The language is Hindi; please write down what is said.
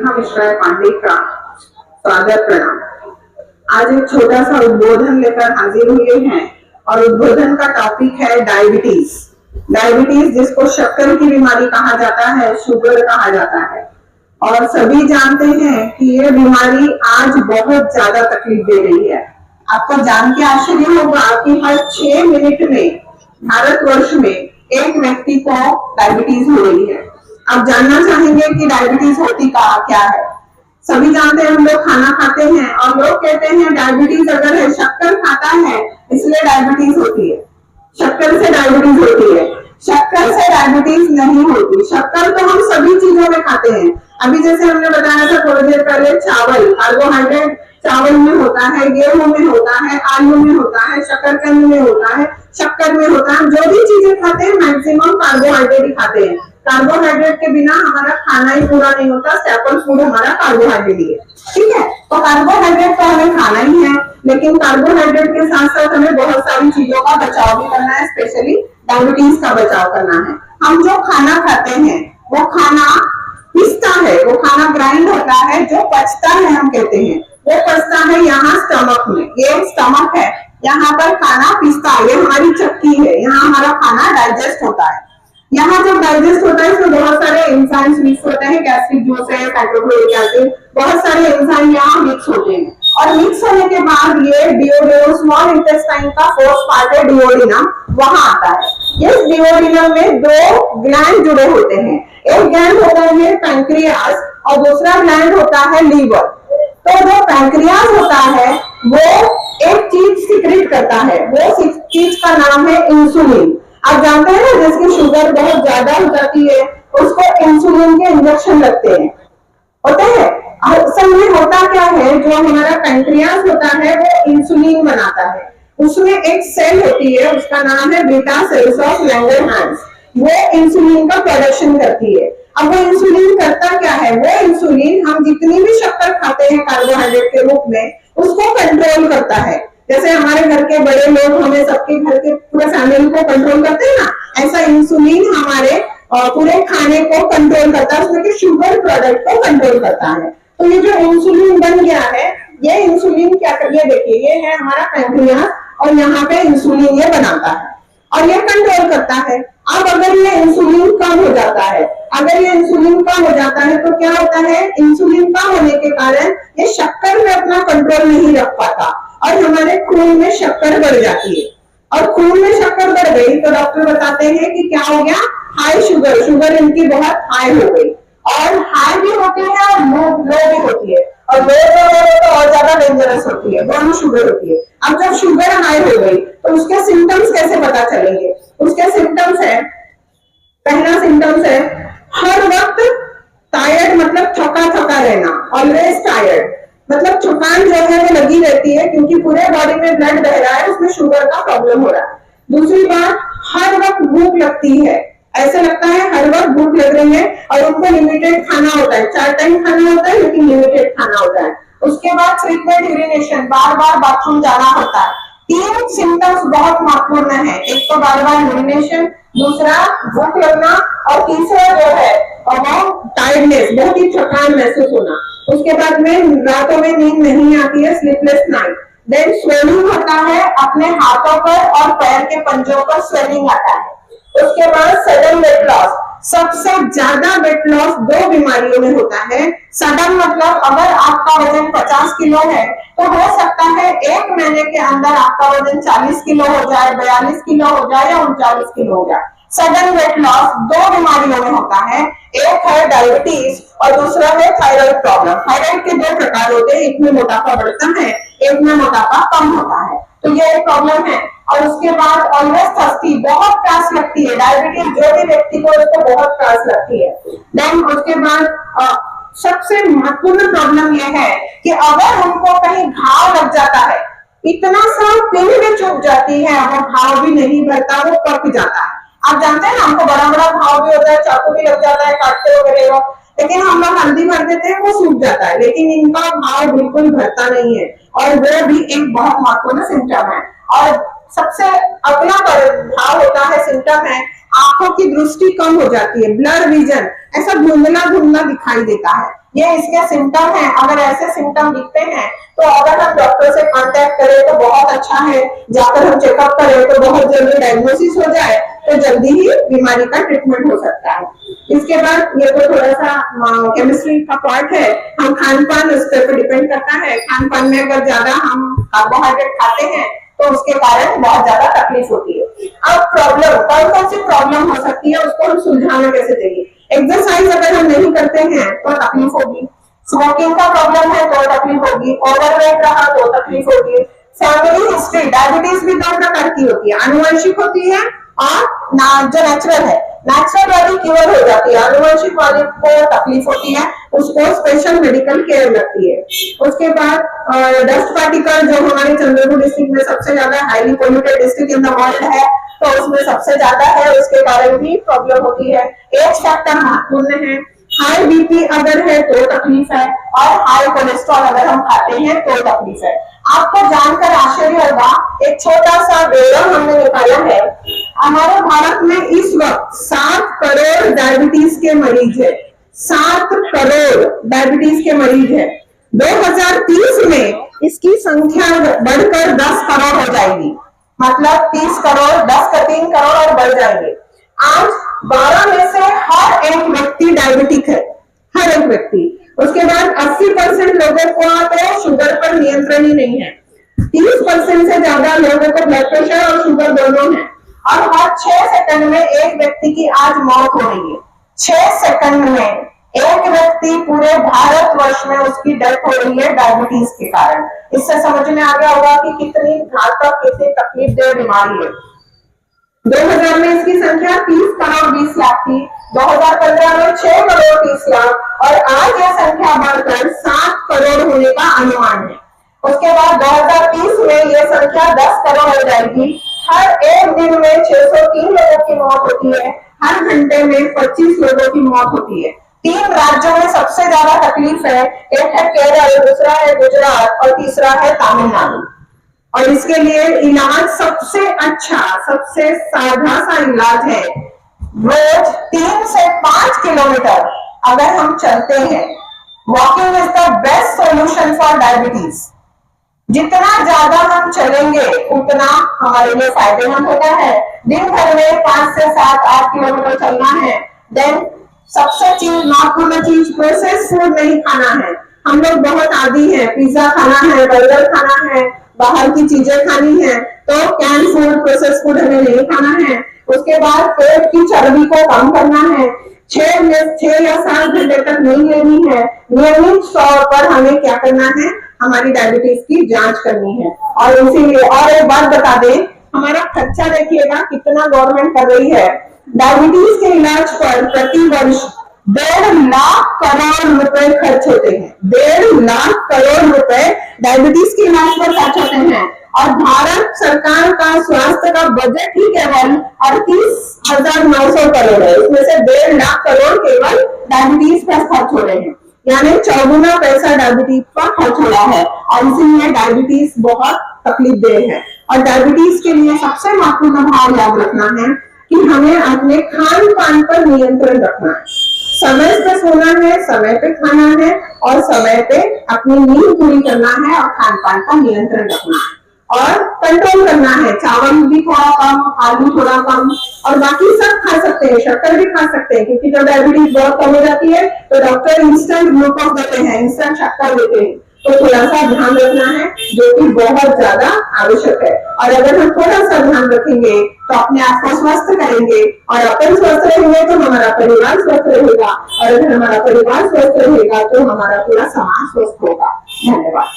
नेहा मिश्रा पांडे का स्वागत प्रणाम। आज एक छोटा सा उद्बोधन लेकर हाजिर हुए हैं और उद्बोधन का टॉपिक है डायबिटीज। डायबिटीज जिसको शक्कर की बीमारी कहा जाता है, शुगर कहा जाता है, और सभी जानते हैं कि ये बीमारी आज बहुत ज्यादा तकलीफ दे रही है। आपको जान के आश्चर्य होगा कि हर 6 मिनट में भारतवर्ष में एक व्यक्ति को डायबिटीज हो रही है। आप जानना चाहेंगे कि डायबिटीज होती क्या है। सभी जानते हैं, हम लोग खाना खाते हैं और लोग कहते हैं डायबिटीज अगर है, शक्कर खाता है इसलिए डायबिटीज होती है, शक्कर से डायबिटीज होती है। शक्कर से डायबिटीज नहीं होती। शक्कर तो हम सभी चीजों में खाते हैं। अभी जैसे हमने बताया था थोड़ी देर पहले, चावल, कार्बोहाइड्रेट चावल में होता है, गेहूं में होता है, आलू में होता है, शकरकंद में होता है, शक्कर में होता है। जो भी चीजें खाते हैं मैक्सिमम कार्बोहाइड्रेट ही खाते हैं। कार्बोहाइड्रेट के बिना हमारा खाना ही पूरा नहीं होता। स्टेपल फूड हमारा कार्बोहाइड्रेट ही है, ठीक है। तो कार्बोहाइड्रेट तो हमें खाना ही है, लेकिन कार्बोहाइड्रेट के साथ साथ हमें बहुत सारी चीजों का बचाव भी करना है, स्पेशली डायबिटीज का बचाव करना है। हम जो खाना खाते हैं वो खाना पिसता है, वो खाना ग्राइंड होता है, जो पचता है हम कहते हैं वो पचता है यहाँ स्टमक में। ये स्टमक है, यहाँ पर खाना पिसता है, ये हमारी चक्की है, यहाँ हमारा खाना डाइजेस्ट होता है। यहाँ जब डाइजेस्ट होता है इसमें बहुत सारे एंजाइम्स मिक्स होते हैं, गैस्ट्रिक जूस है, साइटोक्रोमिक एसिड, बहुत सारे एंजाइम यहाँ मिक्स होते हैं। और मिक्स होने के बाद ये डिओडिनम, स्मॉल इंटेस्टाइन का फोर्थ पार्ट है डिओडिनम, वहां आता है। इस डिओडिनम में 2 ग्लैंड जुड़े होते हैं। एक ग्लैंड होता है पैंक्रियास और दूसरा ग्लैंड होता है लीवर। तो जो पैंक्रियास होता है वो एक चीज सीक्रेट करता है, वो चीज का नाम है इंसुलिन। आप जानते हैं ना, जिसकी शुगर बहुत ज्यादा हो जाती है उसको इंसुलिन के इंजेक्शन लगते हैं, होते हैं। असल में होता क्या है, जो हमारा पैंक्रियास होता है वो इंसुलिन बनाता है। उसमें एक सेल होती है, उसका नाम है बीटा सेल्स ऑफ लैंगरहैंस। वो इंसुलिन का प्रोडक्शन करती है। अब वो इंसुलिन करता क्या है, वो इंसुलिन हम जितनी भी शक्कर खाते हैं कार्बोहाइड्रेट के रूप में, उसको कंट्रोल करता है। जैसे हमारे घर के बड़े लोग हमें सबके घर के पूरे फैमिली को कंट्रोल करते हैं ना, ऐसा इंसुलिन हमारे पूरे खाने को कंट्रोल करता है, उसमें के शुगर प्रोडक्ट को कंट्रोल करता है। तो ये जो इंसुलिन बन गया है, ये इंसुलिन क्या कर, ये देखिए ये है हमारा पैंक्रियास और यहाँ पे इंसुलिन ये बनाता है और ये कंट्रोल करता है। अब अगर ये इंसुलिन कम हो जाता है, अगर ये इंसुलिन कम हो जाता है तो क्या होता है, इंसुलिन कम होने के कारण ये शक्कर में अपना कंट्रोल नहीं रख पाता और हमारे खून में शक्कर बढ़ जाती है। और खून में शक्कर बढ़ गई तो डॉक्टर बताते हैं कि क्या हो गया, हाई शुगर, शुगर इनकी बहुत हाई हो गई। और हाई भी होती है और लो भी होती है, और लो तो और ज्यादा डेंजरस होती है, दोनों शुगर होती है। अब जब शुगर हाई हो गई तो उसके सिम्टम्स कैसे पता चलेंगे। उसके सिम्टम्स है, पहला सिम्टम्स है हर वक्त टायर्ड, मतलब थका थका रहना, ऑलवेज टायर्ड, मतलब थकान जो है वो लगी रहती है क्योंकि पूरे बॉडी में ब्लड बह रहा है, उसमें शुगर का प्रॉब्लम हो रहा है। दूसरी बात, हर वक्त भूख लगती है, ऐसा लगता है हर वक्त भूख लग रही है और उनको लिमिटेड खाना होता है, 4 टाइम खाना होता है लेकिन लिमिटेड खाना होता है। उसके बाद फ्रीक्वेंट यूरिनेशन, बार बार बाथरूम जाना पड़ता है। 3 सिम्टम्स बहुत महत्वपूर्ण है, एक तो बार बार यूरिनेशन, दूसरा भूख लगना और तीसरा जो है वो टायर्डनेस, बहुत ही थकान महसूस होना। उसके बाद में रातों में नींद नहीं आती है, स्लीपलेस नाइट। देन स्वेलिंग होता है, अपने हाथों पर और पैर के पंजों पर स्वेलिंग आता है। उसके बाद सडन वेट लॉस, सबसे ज्यादा वेट लॉस 2 बीमारियों में होता है। सडन मतलब अगर आपका वजन 50 किलो है तो हो सकता है 1 महीने के अंदर आपका वजन 40 किलो हो जाए, 42 किलो हो जाए या 39 किलो हो जाए। सडन वेट लॉस 2 बीमारियों में होता है, एक है डायबिटीज और दूसरा है थायराइड प्रॉब्लम। थायराइड के 2 प्रकार होते हैं, एक में मोटापा बढ़ता है, एक में मोटापा कम होता है, तो ये एक प्रॉब्लम है। और उसके बाद ऑलवेज थर्स्टी, बहुत प्यास लगती है, डायबिटीज जो भी व्यक्ति को उसको बहुत प्यास लगती है। देन उसके बाद सबसे महत्वपूर्ण प्रॉब्लम यह है कि अगर उनको कहीं घाव लग जाता है, इतना सा पिन में चुभ जाती है और घाव भी नहीं भरता, वो पक जाता है। आप जानते हैं ना, हमको बड़ा बड़ा घाव भी होता है, चाकू भी लग जाता है काटते हुए, लेकिन हम लोग हल्दी भर देते हैं वो सूख जाता है, लेकिन इनका घाव बिल्कुल भरता नहीं है और वो भी एक बहुत महत्वपूर्ण सिम्टम है। और सबसे अगला घाव होता है, सिम्टम है आंखों की दृष्टि कम हो जाती है, ब्लर विजन, ऐसा धुंधला धुंधला दिखाई देता है। ये इसके सिम्टम हैं। अगर ऐसे सिम्टम दिखते हैं तो अगर हम डॉक्टर से कांटेक्ट करें तो बहुत अच्छा है, जाकर हम चेकअप करें तो बहुत जल्दी डायग्नोसिस हो जाए तो जल्दी ही बीमारी का ट्रीटमेंट हो सकता है। इसके बाद ये तो थोड़ा सा केमिस्ट्री का पार्ट है, हम खान पान उस पर डिपेंड करता है। खान पान में अगर ज्यादा हम कार्बोहाइड्रेट खाते हैं तो उसके कारण बहुत ज्यादा तकलीफ होती है। अब प्रॉब्लम, कौन कौन सी प्रॉब्लम हो सकती है उसको हम सुलझाना कैसे चाहिए। एक्सरसाइज अगर हम नहीं करते हैं तो तकलीफ होगी, स्मोकिंग का प्रॉब्लम है तो तकलीफ होगी, ओवरवेट रहा तो तकलीफ होगी। फैमिली हिस्ट्री, डायबिटीज भी दो प्रकार की होती है, आनुवंशिक होती है और जो नेचुरल है, नेचुरल वाली क्योर हो जाती है, आनुवंशिक वाली को तकलीफ होती है, उसको स्पेशल मेडिकल केयर लगती है। उसके बाद डस्ट पार्टिकल, जो हमारे चंद्रपुर डिस्ट्रिक्ट में सबसे ज्यादा highly polluted district in the world है, तो उसमें सबसे ज्यादा है, उसके कारण भी प्रॉब्लम होती है। एज फैक्टर महत्वपूर्ण है। हाई बीपी अगर है तो तकलीफ है, और हाई कोलेस्ट्रॉल अगर हम खाते हैं तो तकलीफ है। आपको जानकर आश्चर्य होगा, एक छोटा सा ब्यौरा हमने निकाला है। हमारे भारत में इस वक्त 7 करोड़ डायबिटीज के मरीज है, 7 करोड़ डायबिटीज के मरीज है। 2030 में इसकी संख्या बढ़कर 10 करोड़ हो जाएगी, मतलब 30 करोड़, 10 का 3 करोड़ और बढ़ जाएंगे। आज 12 में से हर एक व्यक्ति डायबिटिक है, हर एक व्यक्ति। उसके बाद 80% लोगों को तो शुगर पर नियंत्रण ही नहीं है, 30% से ज्यादा लोगों को ब्लड प्रेशर और शुगर दोनों है, और हर 6 सेकंड में एक व्यक्ति की आज मौत हो रही है। 6 सेकंड में एक व्यक्ति पूरे भारतवर्ष में उसकी डेथ हो रही है डायबिटीज के कारण। इससे समझ में आ गया होगा कि कितनी घातक, कितनी तकलीफदेह बीमारी है। 2000 में इसकी संख्या 30 करोड़ 20 लाख थी, 2015 में 6 करोड़ 30 लाख, और आज यह संख्या बढ़कर 7 करोड़ होने का अनुमान है। उसके बाद 2030 में यह संख्या 10 करोड़ हो जाएगी। हर एक दिन में 603 लोगों की मौत होती है, हर घंटे में 25 लोगों की मौत होती है। 3 राज्यों में सबसे ज्यादा तकलीफ है, एक है केरल, दूसरा है गुजरात और तीसरा है तमिलनाडु। और इसके लिए इलाज सबसे अच्छा, सबसे साधा सा इलाज है, रोज 3 से 5 किलोमीटर अगर हम चलते हैं। Walking is the best solution for diabetes. जितना ज्यादा हम चलेंगे उतना हमारे लिए फायदेमंद होता है। दिन भर में 5 से 7-8 किलोमीटर चलना है। देन सबसे चीज, महत्वपूर्ण चीज, प्रोसेस फूड नहीं खाना है। हम लोग बहुत आदी हैं, पिज्जा खाना है, बर्गर खाना है, बाहर की चीजें खानी है, तो कैन फूड, प्रोसेस फूड हमें नहीं खाना है। उसके बाद पेट की चर्बी को कम करना है, 6 या 7 घंटे तक नींद लेनी है। नियमित तौर पर हमें क्या करना है, हमारी डायबिटीज की जांच करनी है। और इसीलिए और एक बात बता दें, हमारा खर्चा देखिएगा कितना गवर्नमेंट कर रही है। डायबिटीज के इलाज पर प्रति वर्ष 1.5 लाख करोड़ रुपए खर्च होते हैं। 1.5 लाख करोड़ रुपए डायबिटीज के इलाज पर खर्च होते हैं, और भारत सरकार का स्वास्थ्य का बजट ही केवल 38,900 करोड़ है। इसमें से 1.5 लाख करोड़ केवल डायबिटीज पर खर्च हो रहे हैं, यानी 4 पैसा डायबिटीज पर खर्च हो रहा है। और इसीलिए डायबिटीज बहुत तकलीफदेह है। और डायबिटीज के लिए सबसे महत्वपूर्ण भाव याद रखना है कि हमें अपने खान पान पर नियंत्रण रखना है। समय पे सोना है, समय पे खाना है, और समय पे अपनी नींद पूरी करना है, और खान पान का नियंत्रण रखना है, और कंट्रोल करना है। चावल भी थोड़ा कम, आलू थोड़ा कम, और बाकी सब खा सकते हैं, शक्कर भी खा सकते हैं, क्योंकि जब डायबिटीज बहुत कम हो जाती है तो डॉक्टर इंस्टेंट ग्लूकोज देते हैं, इंस्टेंट शक्कर देते हैं। तो थोड़ा सा ध्यान रखना है, जो कि बहुत ज्यादा आवश्यक है। और अगर हम थोड़ा सा ध्यान रखेंगे तो अपने आप को स्वस्थ करेंगे, और अपन स्वस्थ रहेंगे तो हमारा परिवार स्वस्थ रहेगा, और अगर हमारा परिवार स्वस्थ रहेगा तो हमारा पूरा समाज स्वस्थ होगा। धन्यवाद।